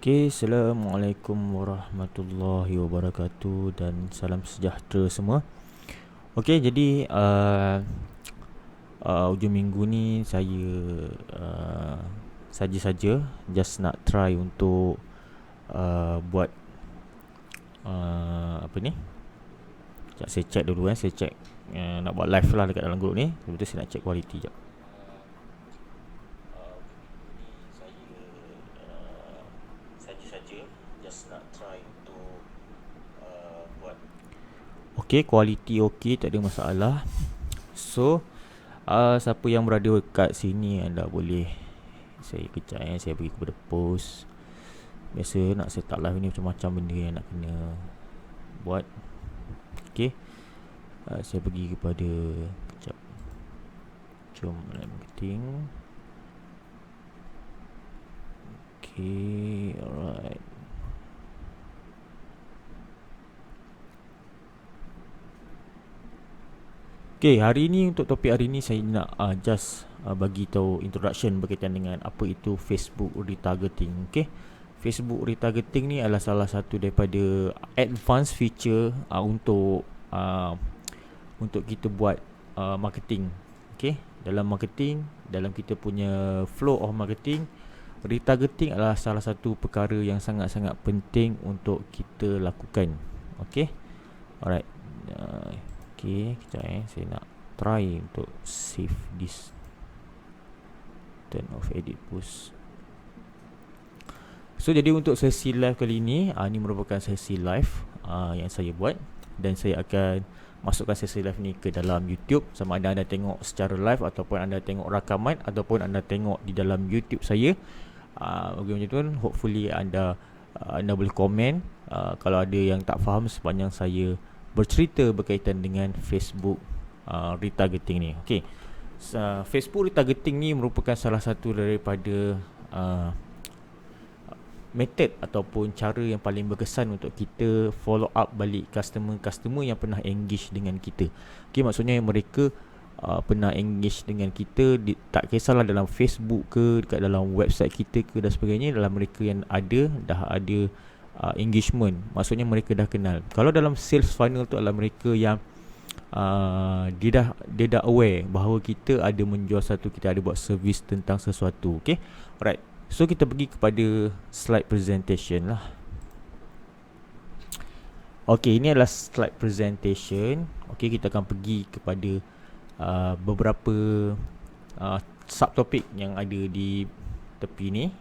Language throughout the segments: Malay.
Okay, Assalamualaikum warahmatullahi wabarakatuh dan salam sejahtera semua. Okay, jadi hujung minggu ni saya saja-saja just nak try untuk buat apa ni? Sekejap saya check dulu saya check nak buat live lah dekat dalam group ni. Lepas tu saya nak check kualiti jap. Okay, kualiti okay, tak ada masalah. So, siapa yang berada kat sini anda boleh saya kejap saya pergi kepada post. Biasa nak set up live ni macam-macam benda yang nak kena buat. Okay, saya pergi kepada kejap. Jom live marketing. Okay, alright. Okay, hari ni untuk topik hari ni saya nak just bagi tahu introduction berkaitan dengan apa itu Facebook retargeting. Okay, Facebook retargeting ni adalah salah satu daripada advanced feature untuk kita buat marketing. Okay, dalam marketing, dalam kita punya flow of marketing, retargeting adalah salah satu perkara yang sangat-sangat penting untuk kita lakukan. Okay, alright. Okay, kejap saya nak try untuk save this. Turn off edit post. So, jadi untuk sesi live kali ni, ni merupakan sesi live yang saya buat. Dan saya akan masukkan sesi live ni ke dalam YouTube. Sama ada anda tengok secara live ataupun anda tengok rakaman ataupun anda tengok di dalam YouTube saya. Bagi macam tu, hopefully anda boleh komen kalau ada yang tak faham sepanjang saya bercerita berkaitan dengan Facebook retargeting ni. Okay, Facebook retargeting ni merupakan salah satu daripada method ataupun cara yang paling berkesan untuk kita follow up balik customer yang pernah engage dengan kita. Okay, maksudnya mereka pernah engage dengan kita tak kisahlah dalam Facebook ke, dekat dalam website kita ke dan sebagainya. Dalam mereka yang dah ada engagement, maksudnya mereka dah kenal. Kalau dalam sales funnel tu adalah mereka yang dia dah aware bahawa kita ada menjual satu, kita ada buat servis tentang sesuatu. Okay, alright. So kita pergi kepada slide presentation lah. Okay, ini adalah slide presentation. Okay, kita akan pergi kepada beberapa subtopik yang ada di tepi ni.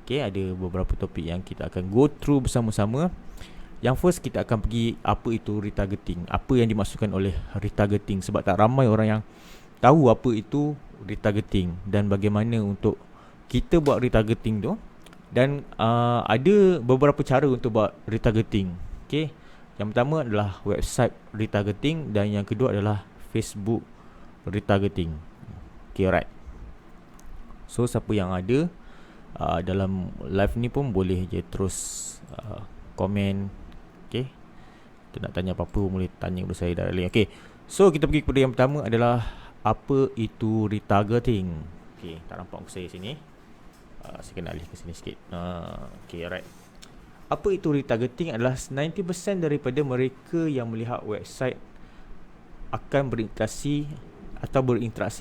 Okay, ada beberapa topik yang kita akan go through bersama-sama. Yang first, kita akan pergi apa itu retargeting. Apa yang dimaksudkan oleh retargeting. Sebab tak ramai orang yang tahu apa itu retargeting dan bagaimana untuk kita buat retargeting tu. Dan ada beberapa cara untuk buat retargeting. Okay, yang pertama adalah website retargeting dan yang kedua adalah Facebook retargeting. Okay, alright. So, siapa yang ada dalam live ni pun boleh je terus komen. Okay, kita nak tanya apa-apa boleh tanya kepada saya directly. Okay, so kita pergi kepada yang pertama adalah apa itu retargeting. Okay, tak nampak muka saya sini. Saya kena alih ke sini sikit. Okay, alright. Apa itu retargeting adalah 90% daripada mereka yang melihat website akan berinteraksi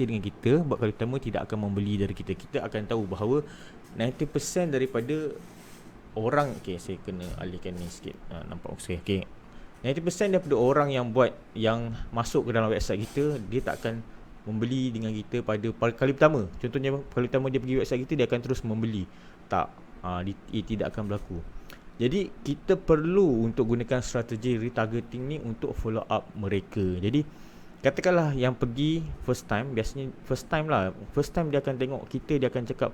dengan kita. Buat kali pertama tidak akan membeli dari kita. Kita akan tahu bahawa 90% daripada orang, okay, saya kena alihkan ni sikit. Nampak saya. Okay, 90% daripada orang yang masuk ke dalam website kita, dia tak akan membeli dengan kita pada kali pertama. Contohnya, kali pertama dia pergi website kita, dia akan terus membeli. Tak, tidak akan berlaku. Jadi kita perlu untuk gunakan strategi retargeting ni untuk follow up mereka. Jadi katakanlah yang pergi first time, biasanya first time dia akan tengok kita, dia akan cakap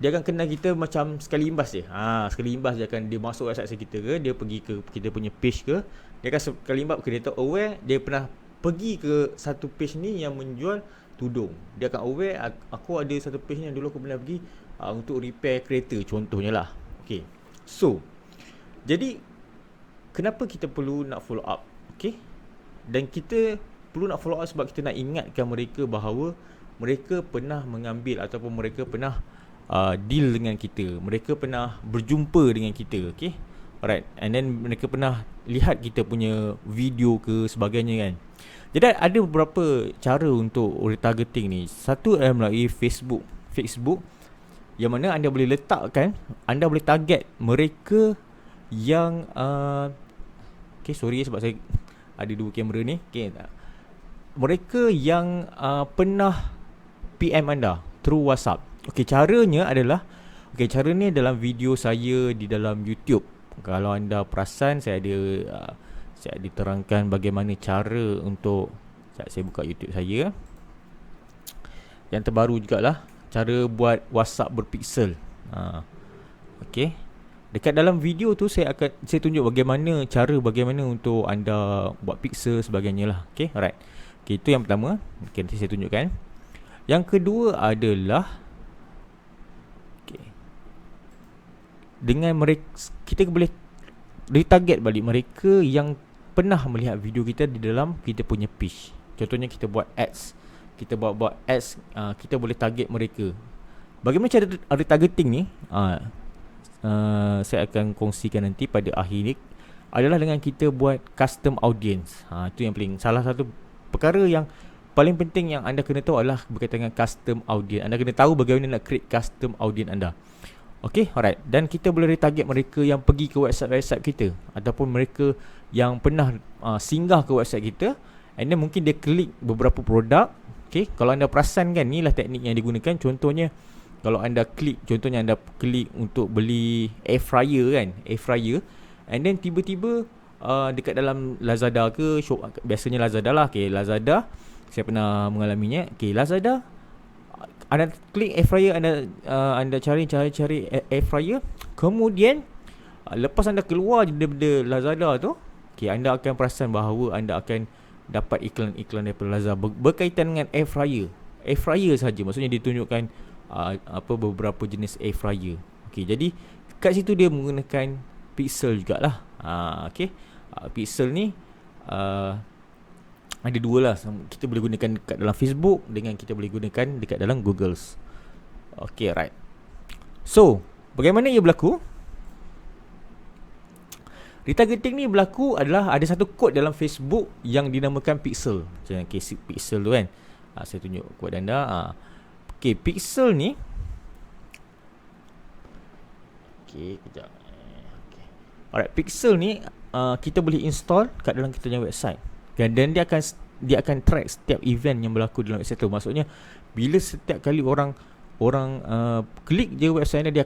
dia akan kenal kita macam sekali imbas je. Sekali imbas dia masuk website kita ke, dia pergi ke kita punya page ke, dia akan sekali imbas ke, dia tahu aware dia pernah pergi ke satu page ni yang menjual tudung. Dia akan aware aku ada satu page ni yang dulu aku pernah pergi untuk repair kereta contohnya lah. Okay, so jadi kenapa kita perlu nak follow up? Okay, dan kita perlu nak follow up sebab kita nak ingatkan mereka bahawa mereka pernah mengambil ataupun mereka pernah deal dengan kita. Mereka pernah berjumpa dengan kita. Okay, alright. And then mereka pernah lihat kita punya video ke sebagainya kan. Jadi ada beberapa cara untuk retargeting ni. Satu adalah melalui Facebook yang mana anda boleh letakkan, anda boleh target mereka yang okay, sorry sebab saya ada dua kamera ni. Okay, mereka yang pernah PM anda through WhatsApp. Okay, caranya adalah, okay, cara ni dalam video saya di dalam YouTube. Kalau anda perasan, saya ada terangkan bagaimana cara untuk, saya buka YouTube saya. Yang terbaru jugalah cara buat WhatsApp berpixel. Okay, dekat dalam video tu saya tunjuk bagaimana untuk anda buat pixel sebagainya lah. Okay, alright. Okay, itu yang pertama. Okay, nanti saya tunjukkan. Yang kedua adalah, dengan mereka, kita boleh retarget balik mereka yang pernah melihat video kita di dalam kita punya page. Contohnya kita buat ads, kita buat ads, kita boleh target mereka. Bagaimana cara retargeting ni? Saya akan kongsikan nanti pada akhir ni, adalah dengan kita buat custom audience. Itu yang paling, salah satu perkara yang paling penting yang anda kena tahu adalah berkaitan dengan custom audience. Anda kena tahu bagaimana nak create custom audience anda. Okay, alright. Dan kita boleh retarget mereka yang pergi ke website kita, ataupun mereka yang pernah singgah ke website kita, and then mungkin dia klik beberapa produk. Okay, kalau anda perasan kan, inilah teknik yang digunakan. Contohnya, kalau anda klik, contohnya anda klik untuk beli air fryer kan, air fryer, and then tiba-tiba dekat dalam Lazada ke, biasanya Lazada lah. Okay, Lazada, saya pernah mengalaminya. Okay, Lazada, anda klik air fryer, anda cari air fryer, kemudian lepas anda keluar daripada Lazada tu, okay, anda akan perasan bahawa anda akan dapat iklan-iklan daripada Lazada berkaitan dengan air fryer saja. Maksudnya ditunjukkan beberapa jenis air fryer. Okay, jadi kat situ dia menggunakan pixel jugalah. Okay, pixel ni ada dua lah. Kita boleh gunakan dekat dalam Facebook, dengan kita boleh gunakan dekat dalam Google. Okay, right. So, bagaimana ia berlaku? Retargeting ni berlaku adalah ada satu kod dalam Facebook yang dinamakan pixel. Macam case pixel tu kan. Saya tunjuk kepada anda. Okay, pixel ni. Okay, kejap. Okay. Alright, pixel ni kita boleh install kat dalam kita punya website. Dan dia akan track setiap event yang berlaku dalam website tu. Maksudnya bila setiap kali orang klik je website ni, dia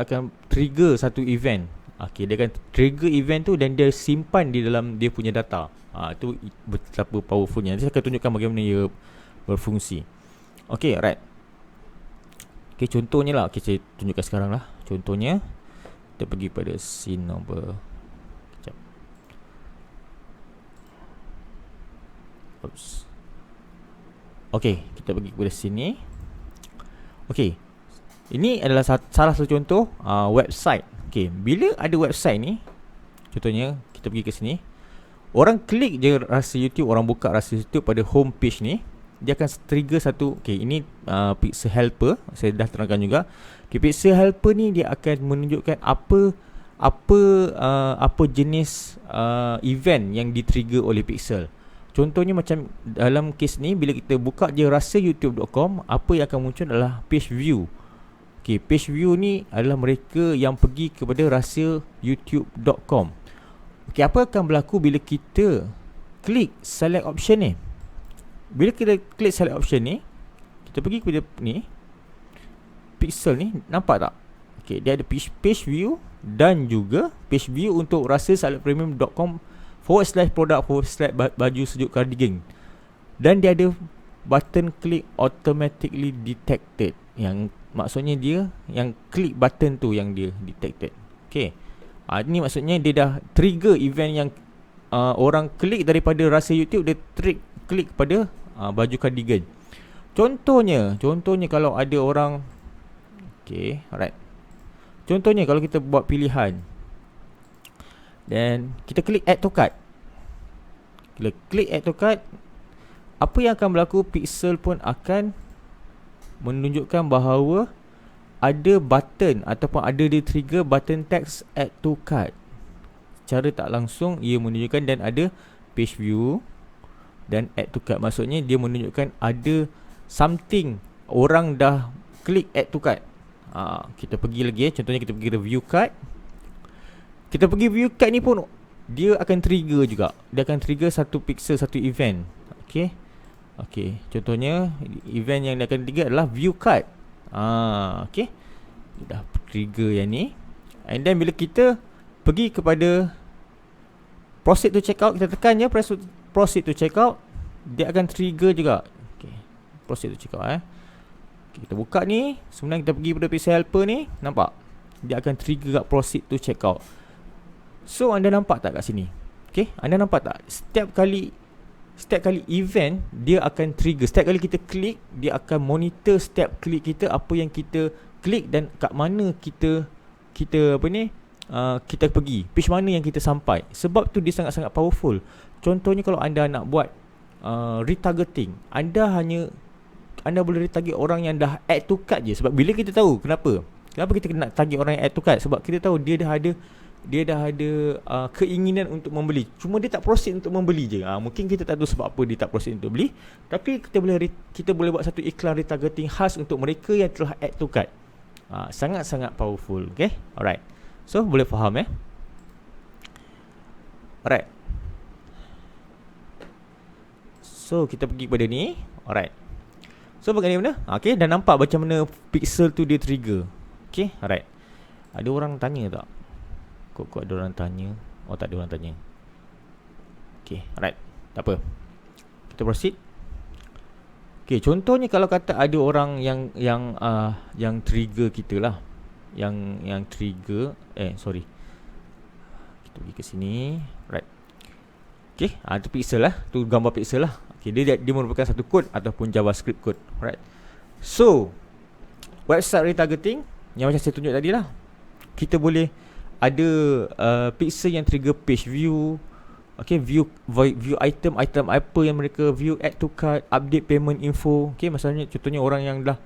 akan trigger satu event. Okey, dia akan trigger event tu dan dia simpan di dalam dia punya data. Itu betapa powerfulnya. Nanti saya akan tunjukkan bagaimana ia berfungsi. Okey, right. Okey, contohnya lah. Okey, saya tunjukkan sekarang lah. Contohnya, kita pergi pada scene number. Oops. Okey, kita pergi kepada sini. Okey, ini adalah salah satu contoh website. Okey, bila ada website ni, contohnya kita pergi ke sini, orang klik je rasa YouTube, orang buka rasa YouTube pada home page ni, dia akan trigger satu. Okey, ini Pixel Helper. Saya dah terangkan juga. Okey, Pixel Helper ni dia akan menunjukkan apa jenis event yang di-trigger oleh Pixel. Contohnya macam dalam kes ni, bila kita buka je rasa youtube.com, apa yang akan muncul adalah page view. Okay, page view ni adalah mereka yang pergi kepada rasa youtube.com. Okay, apa akan berlaku bila kita klik select option ni? Bila kita klik select option ni, kita pergi kepada ni, pixel ni, nampak tak? Okay, dia ada page view dan juga page view untuk rasa saletpremium.com /product/baju sejuk cardigan. Dan dia ada button click automatically detected, yang maksudnya dia yang klik button tu yang dia detected. Okay, ini maksudnya dia dah trigger event yang orang klik daripada rasa YouTube, dia klik pada baju cardigan. Contohnya kalau ada orang, okay, alright. Contohnya kalau kita buat pilihan dan kita klik add to cart. Kita klik add to cart, apa yang akan berlaku? Pixel pun akan menunjukkan bahawa ada button ataupun ada di trigger button text add to cart. Cara tak langsung ia menunjukkan dan ada page view dan add to cart. Maksudnya dia menunjukkan ada something, orang dah klik add to cart. Kita pergi lagi contohnya kita pergi review cart. Kita pergi view cart ni pun dia akan trigger juga. Dia akan trigger satu pixel, satu event. Okay, contohnya event yang dia akan trigger adalah view cart. Okay, dah trigger yang ni. And then bila kita pergi kepada proceed to checkout, kita tekan je proceed to checkout, dia akan trigger juga. Okay, proceed to checkout okay, kita buka ni. Sebenarnya kita pergi pada pixel helper ni, nampak dia akan trigger kat proceed to checkout. So anda nampak tak kat sini? Okay, anda nampak tak? Setiap kali event dia akan trigger. Setiap kali kita klik, dia akan monitor setiap klik kita, apa yang kita klik dan kat mana kita kita pergi, page mana yang kita sampai. Sebab tu dia sangat-sangat powerful. Contohnya kalau anda nak buat retargeting, anda boleh retarget orang yang dah add to cart je. Sebab bila kita tahu kenapa kita nak target orang yang add to cart, sebab kita tahu dia dah ada keinginan untuk membeli, cuma dia tak proceed untuk membeli je. Mungkin kita tak tahu sebab apa dia tak proceed untuk beli, tapi kita boleh buat satu iklan retargeting khas untuk mereka yang telah add to cart. Sangat-sangat powerful. Okay, alright. So boleh faham Alright. So kita pergi pada ni. Alright. So bagaimana? Okay, dah nampak macam mana pixel tu dia trigger. Okay, alright. Ada orang tanya tak? Kok ada orang tanya? Oh, tak ada orang tanya. Okay, alright. Tak apa, kita proceed. Okay, contohnya kalau kata ada orang yang trigger kita lah, yang trigger kita pergi ke sini. Right. Okay, tu pixel lah, tu gambar pixel lah. Okay, dia merupakan satu kod ataupun JavaScript code. Right. So website retargeting yang macam saya tunjuk tadi lah, kita boleh ada pixel yang trigger page view. Okay, view item apa yang mereka view, add to cart, update payment info. Okay, maksudnya contohnya orang yang dah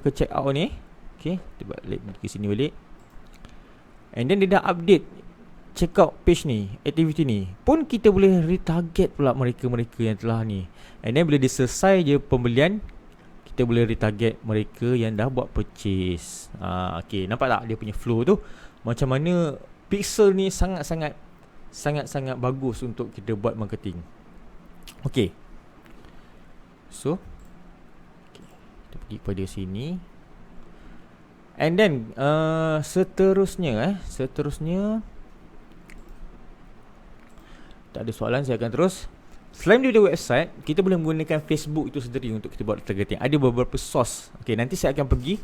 ke check out ni. Okay, kita balik ke sini balik. And then dia dah update checkout page ni, activity ni, pun kita boleh retarget pula mereka yang telah ni. And then bila dia selesai je pembelian, kita boleh retarget mereka yang dah buat purchase. Okay, nampak tak dia punya flow tu? Macam mana pixel ni sangat-sangat bagus untuk kita buat marketing. Okay, so kita pergi pada sini. And then seterusnya tak ada soalan, saya akan terus. Selain daripada website, kita boleh menggunakan Facebook itu sendiri untuk kita buat targeting. Ada beberapa source. Okay, nanti saya akan pergi,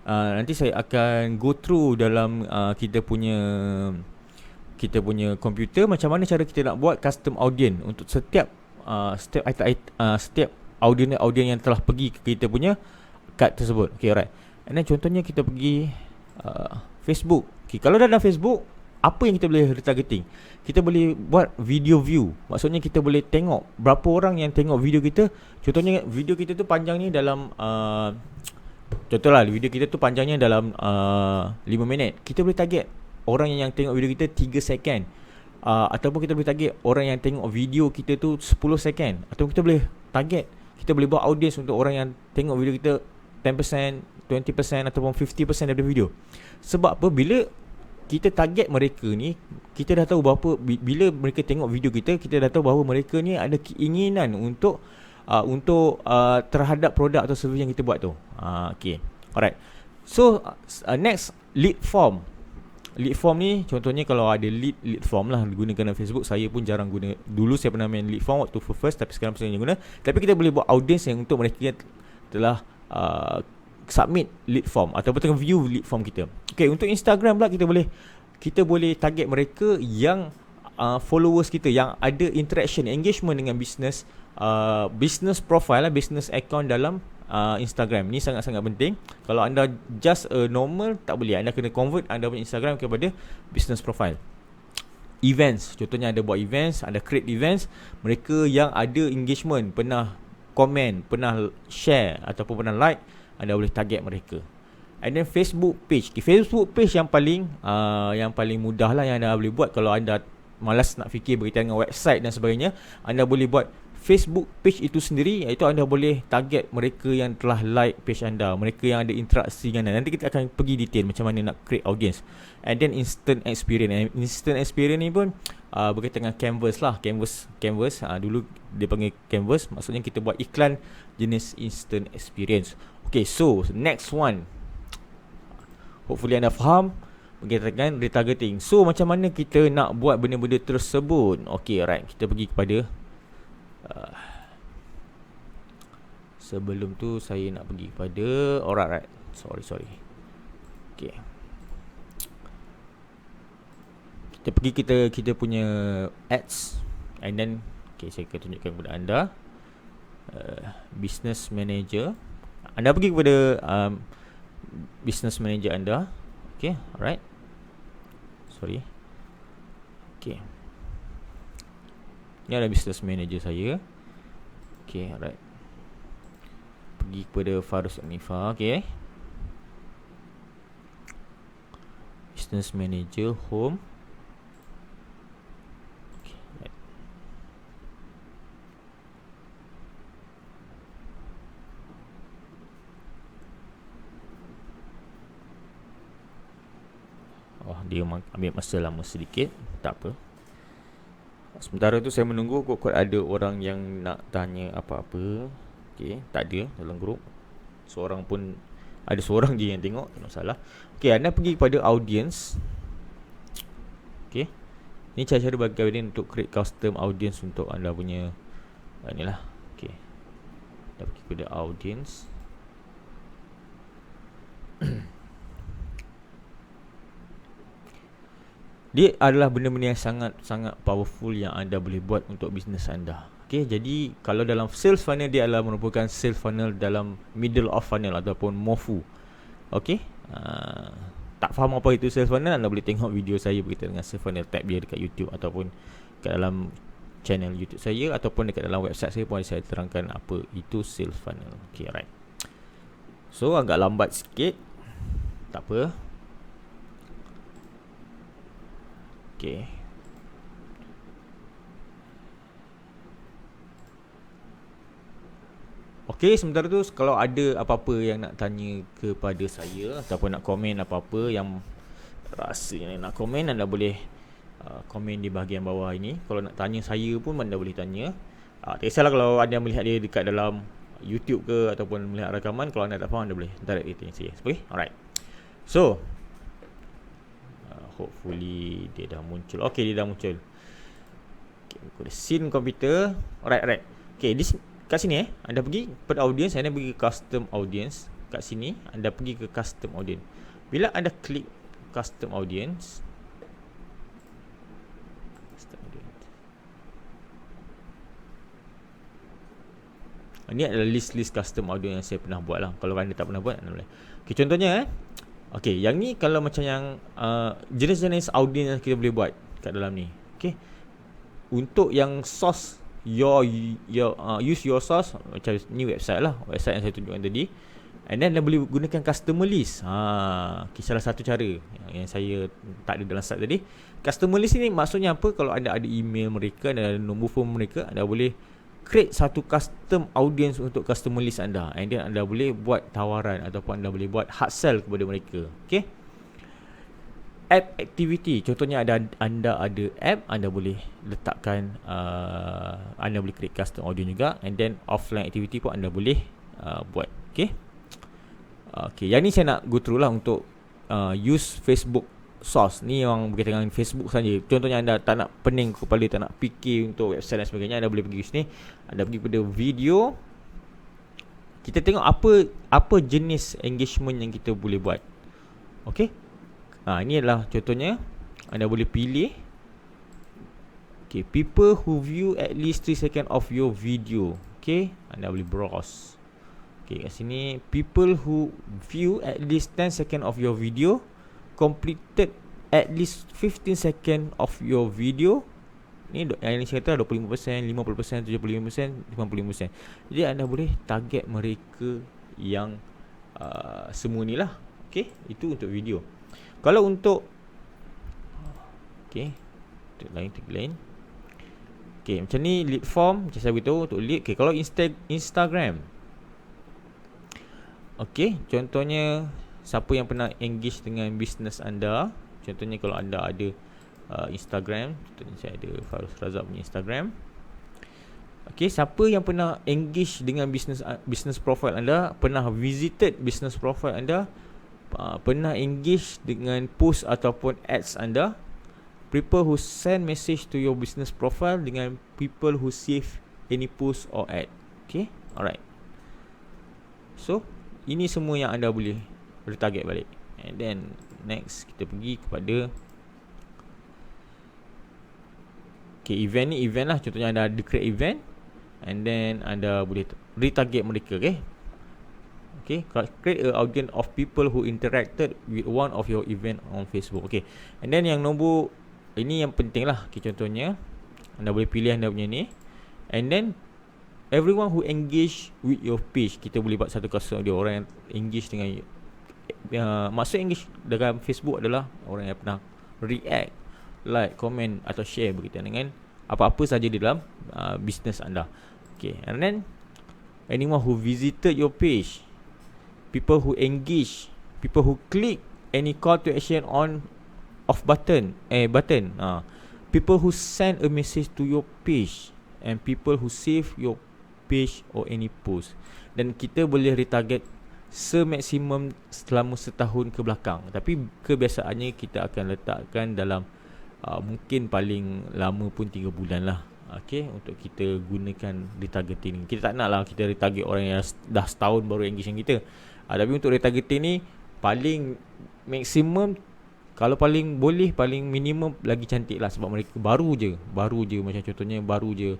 nanti saya akan go through dalam kita punya komputer, macam mana cara kita nak buat custom audience untuk setiap audience yang telah pergi ke kita punya card tersebut. Okay, alright. And then contohnya kita pergi Facebook. Okay, kalau dah dalam Facebook, apa yang kita boleh retargeting? Kita boleh buat video view. Maksudnya kita boleh tengok berapa orang yang tengok video kita. Contohnya video kita tu panjangnya dalam contohlah video kita tu panjangnya dalam 5 minit. Kita boleh target orang yang tengok video kita 3 second. Ataupun kita boleh target orang yang tengok video kita tu 10 second. Ataupun kita boleh target, kita boleh buat audience untuk orang yang tengok video kita 10%, 20% ataupun 50% daripada video. Sebab apa? Bila kita target mereka ni, kita dah tahu bila mereka tengok video kita dah tahu bahawa mereka ni ada keinginan untuk terhadap produk atau servis yang kita buat tu. Okay, alright. So next, lead form. Lead form ni contohnya kalau ada lead form lah digunakan dalam Facebook. Saya pun jarang guna. Dulu saya pernah main lead form waktu first, tapi sekarang saya guna. Tapi kita boleh buat audience yang untuk mereka yang telah submit lead form ataupun tengah view lead form kita. Okay, untuk Instagram pula kita boleh target mereka yang followers kita, yang ada interaction, engagement dengan business profile lah, business account dalam Instagram. Ni sangat-sangat penting. Kalau anda just normal, tak boleh. Anda kena convert anda punya Instagram kepada business profile. Events, contohnya anda buat events, anda create events, mereka yang ada engagement, pernah komen, pernah share ataupun pernah like, anda boleh target mereka. And then Facebook page. Okay, Facebook page yang paling mudah lah yang anda boleh buat. Kalau anda malas nak fikir berkaitan dengan website dan sebagainya, anda boleh buat Facebook page itu sendiri, iaitu anda boleh target mereka yang telah like page anda, mereka yang ada interaksi dengan anda. Nanti kita akan pergi detail macam mana nak create audience. And then instant experience. And instant experience ni pun berkaitan dengan canvas lah. Canvas dulu dia panggil canvas, maksudnya kita buat iklan jenis instant experience. Okay, so next one, hopefully anda faham berkaitan dengan retargeting. So macam mana kita nak buat benda-benda tersebut? Okay, right, kita pergi kepada sebelum tu saya nak pergi kepada alright, sorry. Okay, kita pergi kita punya ads, and then okay, saya akan tunjukkan kepada anda business manager. Anda pergi kepada business manager anda. Okay, alright, sorry. Okay, ni adalah business manager saya. Okay, alright, pergi kepada Farus Anifa. Okay, business manager, home. Okay, right. Dia ambil masa lama sedikit, tak apa. Sementara tu saya menunggu kot ada orang yang nak tanya apa-apa. Okay, tak ada dalam grup. Ada seorang je yang tengok, tak masalah. Okay, anda pergi kepada audience. Okay, ni cara-cara bagi kalian untuk create custom audience untuk anda punya inilah. Okay, anda pergi kepada audience. Dia adalah benda-benda yang sangat-sangat powerful yang anda boleh buat untuk bisnes anda. Okay, jadi kalau dalam sales funnel, dia adalah merupakan sales funnel dalam middle of funnel ataupun MOFU. Okay, tak faham apa itu sales funnel, anda boleh tengok video saya berkaitan dengan sales funnel, tab dia dekat YouTube ataupun dekat dalam channel YouTube saya, ataupun dekat dalam website saya pun saya terangkan apa itu sales funnel. Okay, right. So agak lambat sikit, tak apa. Okay, okay, sementara tu kalau ada apa-apa yang nak tanya kepada saya ataupun nak komen apa-apa yang rasanya nak komen, anda boleh komen di bahagian bawah ini. Kalau nak tanya saya pun anda boleh tanya. Tak kisahlah kalau anda melihat dia dekat dalam YouTube ke ataupun melihat rakaman. Kalau anda tak faham, anda boleh direct tanya saya. Okay, alright. So hopefully dia dah muncul. Okay, dia dah muncul. Okay, go to scene computer. Alright. Okay, kat sini anda pergi pada audience, anda pergi ke custom audience. Kat sini anda pergi ke custom audience. Bila anda klik custom audience, ini adalah list custom audience yang saya pernah buat lah. Kalau anda tak pernah buat, anda boleh. Okay, contohnya okay, yang ni kalau macam yang jenis-jenis audience yang kita boleh buat kat dalam ni. Okay, untuk yang source use your source, macam ni website lah, website yang saya tunjukkan tadi. And then anda boleh gunakan customer list. Okay, salah satu cara yang saya tak ada dalam slide tadi. Customer list ni maksudnya apa? Kalau anda ada email mereka dan ada nombor phone mereka, anda boleh create satu custom audience untuk customer list anda. And then anda boleh buat tawaran ataupun anda boleh buat hard sell kepada mereka. Okay, app activity, contohnya anda ada app, anda boleh letakkan anda boleh create custom audience juga. And then offline activity pun anda boleh buat. Okay, yang ni saya nak go through lah untuk use Facebook source. Ni yang berkaitan dengan Facebook saja. Contohnya anda tak nak pening kepala, tak nak fikir untuk website dan sebagainya, anda boleh pergi ke sini. Anda pergi pada video. Kita tengok apa jenis engagement yang kita boleh buat. Okay, ini adalah contohnya. Anda boleh pilih. Okay, people who view at least 3 second of your video. Okay, anda boleh browse. Okay, kat sini people who view at least 10 second of your video, completed at least 15 second of your video. Ni yang ini saya kata 25%, 50%, 75%, 55%. Jadi anda boleh target mereka yang semua ni lah. Okay, itu untuk video. Kalau untuk okay, tagline. Okay, macam ni lead form. Macam saya beritahu untuk lead. Okay, kalau Instagram. Okay, contohnya siapa yang pernah engage dengan bisnes anda. Contohnya kalau anda ada Instagram. Contohnya saya ada Fairuz Razak punya Instagram. Okay, siapa yang pernah engage dengan business profile anda, pernah visited business profile anda, pernah engage dengan post ataupun ads anda, people who send message to your business profile dengan people who save any post or ad. Okay, alright. So, ini semua yang anda boleh retarget balik. And then next kita pergi kepada event ni. Event lah, contohnya anda ada create event, and then anda boleh retarget mereka. Okay, create an audience of people who interacted with one of your event on Facebook. Okay, and then yang nombor ini yang penting lah. Okay, contohnya anda boleh pilih anda punya ni, and then everyone who engage with your page. Kita boleh buat satu kasus dia orang yang engage dengan maksud engage dengan Facebook adalah orang yang pernah react, like, comment atau share berkaitan dengan apa-apa saja di dalam bisnes anda. Okay, and then anyone who visited your page, people who engage, people who click any call to action on off button, people who send a message to your page, and people who save your page or any post. Dan kita boleh retarget semaksimum selama setahun ke belakang. Tapi kebiasaannya kita akan letakkan dalam mungkin paling lama pun 3 bulan lah. Okay, untuk kita gunakan retargeting ni. Kita tak nak lah kita retarget orang yang dah setahun baru engage dengan kita. Tapi untuk retargeting ni paling maksimum, kalau paling boleh, paling minimum lagi cantik lah. Sebab mereka baru je macam contohnya baru je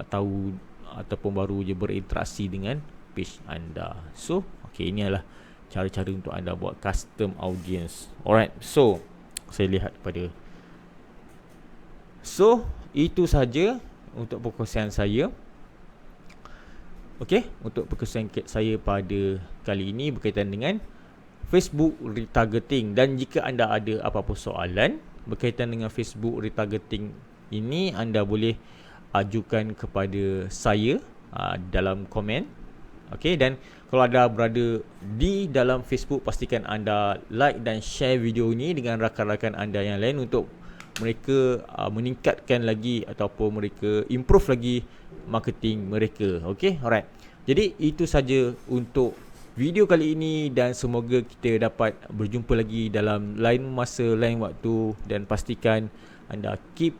tahu ataupun baru je berinteraksi dengan page anda. So okay, ini adalah cara-cara untuk anda buat custom audience. Alright, so saya lihat pada itu saja untuk perkongsian saya. Okay, untuk perkongsian saya pada kali ini berkaitan dengan Facebook retargeting. Dan jika anda ada apa-apa soalan berkaitan dengan Facebook retargeting ini, anda boleh ajukan kepada saya dalam komen. Okay, dan kalau anda berada di dalam Facebook, pastikan anda like dan share video ini dengan rakan-rakan anda yang lain untuk mereka meningkatkan lagi ataupun mereka improve lagi marketing mereka. Okay, alright. Jadi itu saja untuk video kali ini, dan semoga kita dapat berjumpa lagi dalam lain masa, lain waktu, dan pastikan anda keep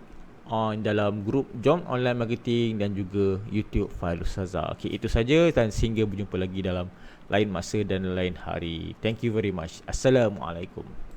on dalam grup Jom Online Marketing dan juga YouTube Fairuz Razak. Okay, itu saja, dan sehingga berjumpa lagi dalam lain masa dan lain hari. Thank you very much. Assalamualaikum.